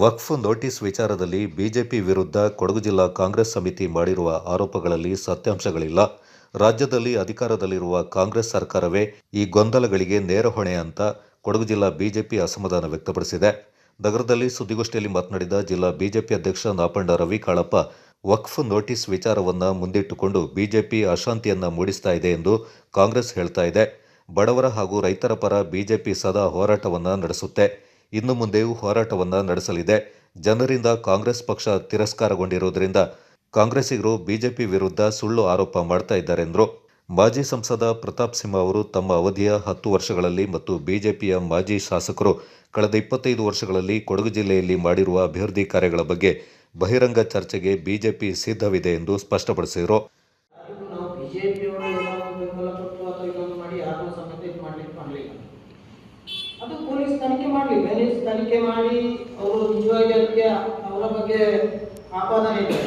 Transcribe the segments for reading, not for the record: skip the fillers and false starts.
ವಕ್ಫ್ notice ವಿಚಾರದಲ್ಲಿ BJP ವಿರುದ್ಧ ಕೊಡಗು ಜಿಲ್ಲಾ ಕಾಂಗ್ರೆಸ್ ಸಮಿತಿ ಮಾಡಿರುವ ಆರೋಪಗಳಲ್ಲಿ ಸತ್ಯಾಂಶಗಳಿಲ್ಲ. ರಾಜ್ಯದಲ್ಲಿ ಅಧಿಕಾರದಲ್ಲಿರುವ ಕಾಂಗ್ರೆಸ್ ಸರ್ಕಾರವೇ ಈ ಗೊಂದಲಗಳಿಗೆ ನೇರ ಹೊಣೆ ಅಂತ ಕೊಡಗು ಜಿಲ್ಲಾ ಬಿಜೆಪಿ ಅಸಮಾಧಾನ ವ್ಯಕ್ತಪಡಿಸಿದೆ. ನಗರದಲ್ಲಿ ಸುದ್ದಿಗೋಷ್ಠಿಯಲ್ಲಿ ಮಾತನಾಡಿದ ಜಿಲ್ಲಾ ಬಿಜೆಪಿ ಅಧ್ಯಕ್ಷ ನಾಪಂಡ ರವಿ ಕಾಳಪ್ಪ, ವಕ್ಫ್ ನೋಟಿಸ್ ವಿಚಾರವನ್ನ ಮುಂದಿಟ್ಟುಕೊಂಡು ಬಿಜೆಪಿ ಅಶಾಂತಿಯನ್ನ ಮೂಡಿಸ್ತಾ ಇದೆ ಎಂದು ಕಾಂಗ್ರೆಸ್ ಹೇಳ್ತಾ ಇದೆ. ಬಡವರ ಹಾಗೂ ರೈತರ ಪರ ಬಿಜೆಪಿ ಸದಾ ಹೋರಾಟವನ್ನ ನಡೆಸುತ್ತೆ. ಇನ್ನು ಮುಂದೆಯೂ ಹೋರಾಟವನ್ನ ನಡೆಸಲಿದೆ. ಜನರಿಂದ ಕಾಂಗ್ರೆಸ್ ಪಕ್ಷ ತಿರಸ್ಕಾರಗೊಂಡಿರುವುದರಿಂದ ಕಾಂಗ್ರೆಸ್ಸಿಗರು ಬಿಜೆಪಿ ವಿರುದ್ಧ ಸುಳ್ಳು ಆರೋಪ ಮಾಡ್ತಾ ಇದ್ದಾರೆಂದರು. ಮಾಜಿ ಸಂಸದ ಪ್ರತಾಪ್ ಸಿಂಹ ಅವರು ತಮ್ಮ ಅವಧಿಯ 10 ವರ್ಷಗಳಲ್ಲಿ ಮತ್ತು ಬಿಜೆಪಿಯ ಮಾಜಿ ಶಾಸಕರು ಕಳೆದ 25 ವರ್ಷಗಳಲ್ಲಿ ಕೊಡಗು ಜಿಲ್ಲೆಯಲ್ಲಿ ಮಾಡಿರುವ ಅಭಿವೃದ್ಧಿ ಕಾರ್ಯಗಳ ಬಗ್ಗೆ ಬಹಿರಂಗ ಚರ್ಚೆಗೆ ಬಿಜೆಪಿ ಸಿದ್ಧವಿದೆ ಎಂದು ಸ್ಪಷ್ಟಪಡಿಸಿದರು. ಅದು ಪೊಲೀಸ್ ತನಿಖೆ ಮಾಡಿ ಅವರು ನಿಜವಾಗಿ ಅದಕ್ಕೆ ಅವರ ಬಗ್ಗೆ ಆಪಾದನೆ ಇದೆ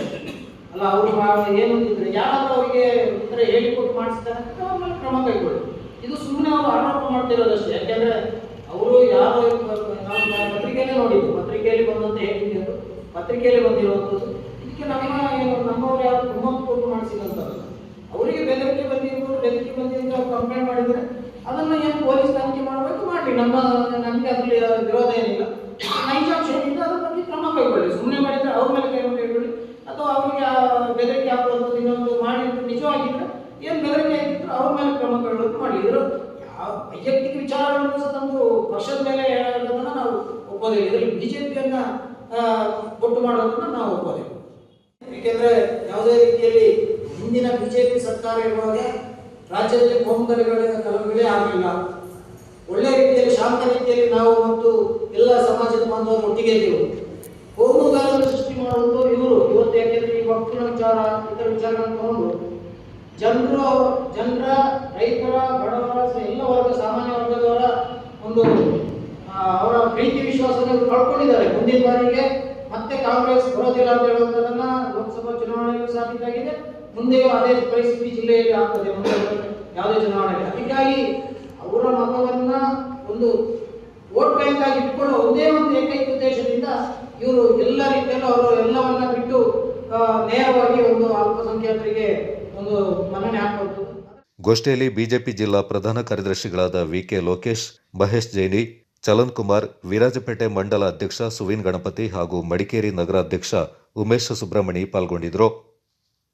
ಅಲ್ಲ, ಅವರು ಏನು ಇದ್ರೆ ಯಾರಾದ್ರೂ ಅವರಿಗೆ ಈ ಥರ ಹೇಳಿಕೊಟ್ಟು ಮಾಡಿಸ್ತಾರೆ ಅವ್ರ ಮೇಲೆ ಕ್ರಮ ಕೈಗೊಳ್ಳಿ. ಇದು ಸುಮ್ಮನೆ ಅವರು ಆರೋಪ ಮಾಡ್ತಿರೋದಷ್ಟೇ. ಯಾಕೆಂದ್ರೆ ಅವರು ಯಾರೋ ನಾವು ಪತ್ರಿಕೆಯಲ್ಲೇ ನೋಡಿದ್ದು, ಪತ್ರಿಕೆಯಲ್ಲಿ ಬಂದಂತ ಹೇಳಿಕೆ, ಅದು ಪತ್ರಿಕೆಯಲ್ಲಿ ಬಂದಿರುವಂಥದ್ದು. ಇದಕ್ಕೆ ನಮ್ಮವ್ರು ಯಾರು ಕುಮ್ಮಕ್ಕು ಕೊಟ್ಟು ಮಾಡಿಸಿದಂಥದ್ದು. ಅವರಿಗೆ ಬೆದರಿಕೆ ಬಂದಿದ್ದು ಅವ್ರು ಕಂಪ್ಲೇಂಟ್ ಮಾಡಿದರೆ ಅದನ್ನು ಏನು ಪೊಲೀಸ್ ತನಿಖೆ ಮಾಡಬೇಕು, ಮಾಡಲಿ. ನಮಗೆ ಅದರಲ್ಲಿ ವಿರೋಧ ಏನಿಲ್ಲ. ನೈಜಾಂಶ ಏನಿದೆ ಅದ್ರ ಬಗ್ಗೆ ಕ್ರಮ ಕೈಗೊಳ್ಳಿ. ಸುಮ್ಮನೆ ಮಾಡಿದರೆ ಅವ್ರ ಮೇಲೆ ಕ್ರಮ ಕೈಗೊಳ್ಳಿ, ಅಥವಾ ಅವರಿಗೆ ಬೆದರಿಕೆ ಹಾಕುವಂಥದ್ದು ಇನ್ನೊಂದು ಮಾಡಿ ನಿಜವಾಗಿದ್ದರೆ ಏನು ಬೆದರಿಕೆ ಆಗಿದ್ರು ಅವ್ರ ಮೇಲೆ ಕ್ರಮ ಕೈಗೊಳ್ಳೋದು ಮಾಡಲಿ. ಇದ್ರ ಯಾವ ವೈಯಕ್ತಿಕ ವಿಚಾರಗಳನ್ನು ಸಹ ತಂದು ಪಕ್ಷದ ಮೇಲೆ ಹೇಳೋದನ್ನು ನಾವು ಒಪ್ಪೋದಿಲ್ಲ. ಇದರಲ್ಲಿ ಬಿಜೆಪಿಯನ್ನ ಒಟ್ಟು ಮಾಡೋದನ್ನು ನಾವು ಒಪ್ಪೋದಿಲ್ಲ. ಏಕೆಂದರೆ ಯಾವುದೇ ರೀತಿಯಲ್ಲಿ ಹಿಂದಿನ ಬಿಜೆಪಿ ಸರ್ಕಾರ ಇರುವಾಗ ರಾಜ್ಯದಲ್ಲಿ ಕಲಹಗಳೇ ಆಗಲಿಲ್ಲ. ಒಳ್ಳೆಯ ರೀತಿಯಲ್ಲಿ ಶಾಂತ ರೀತಿಯಲ್ಲಿ ನಾವು ಮತ್ತು ಎಲ್ಲ ಸಮಾಜದ ಬಾಂಧವರು ಒಟ್ಟಿಗೆ ಇದ್ದೆವು. ಕೋಮುಗಾರನ್ನು ಸೃಷ್ಟಿ ಮಾಡುವುದು ಇವರು ಇವತ್ತು. ಯಾಕೆಂದ್ರೆ ಈ ವಕ್ಫಿನ ವಿಚಾರ, ಇತರ ವಿಚಾರಗಳನ್ನು ತಗೊಂಡು ಜನರ ರೈತರ, ಬಡವರ, ಎಲ್ಲ ವರ್ಗ, ಸಾಮಾನ್ಯ ವರ್ಗದವರ ಒಂದು ಅವರ ಪ್ರೀತಿ ವಿಶ್ವಾಸವನ್ನು ಕಳ್ಕೊಂಡಿದ್ದಾರೆ. ಮುಂದಿನ ಬಾರಿಗೆ ಮತ್ತೆ ಕಾಂಗ್ರೆಸ್ ಬರೋದಿಲ್ಲ ಅಂತ ಹೇಳುವಂಥದ್ದನ್ನ ಲೋಕಸಭಾ ಚುನಾವಣೆಯಲ್ಲೂ ಸಾಬೀತಾಗಿದೆ. ಮುಂದೆಯೂ ಅದೇ ಪರಿಸ್ಥಿತಿ ಜಿಲ್ಲೆಯಲ್ಲಿ ಆಗ್ತದೆ ಯಾವುದೇ ಚುನಾವಣೆ. ಹೀಗಾಗಿ ಅವರ ಮತವನ್ನ ಒಂದು ವೋಟ್ ಬ್ಯಾಂಕ್ ಆಗಿ ಇಟ್ಕೊಳ್ಳೋ ಒಂದೇ ಒಂದು ಏಕೈಕ ಉದ್ದೇಶದಿಂದ ಇವರು ಎಲ್ಲ ರೀತಿಯಲ್ಲೂ ಅವರು ಎಲ್ಲವನ್ನ ಬಿಟ್ಟು ನೇರವಾಗಿ ಒಂದು ಅಲ್ಪಸಂಖ್ಯಾತರಿಗೆ ಒಂದು ಮನ್ನಣೆ ಹಾಕುವುದು. ಗೋಷ್ಠಿಯಲ್ಲಿ ಬಿಜೆಪಿ ಜಿಲ್ಲಾ ಪ್ರಧಾನ ಕಾರ್ಯದರ್ಶಿಗಳಾದ ವಿಕೆ ಲೋಕೇಶ್, ಮಹೇಶ್ ಜೈನಿ, ಚಲನ್ ಕುಮಾರ್, ವಿರಾಜಪೇಟೆ ಮಂಡಲ ಅಧ್ಯಕ್ಷ ಸುವೀನ್ ಗಣಪತಿ ಹಾಗೂ ಮಡಿಕೇರಿ ನಗರಾಧ್ಯಕ್ಷ ಉಮೇಶ್ ಸುಬ್ರಹ್ಮಣಿ ಪಾಲ್ಗೊಂಡಿದ್ದರು.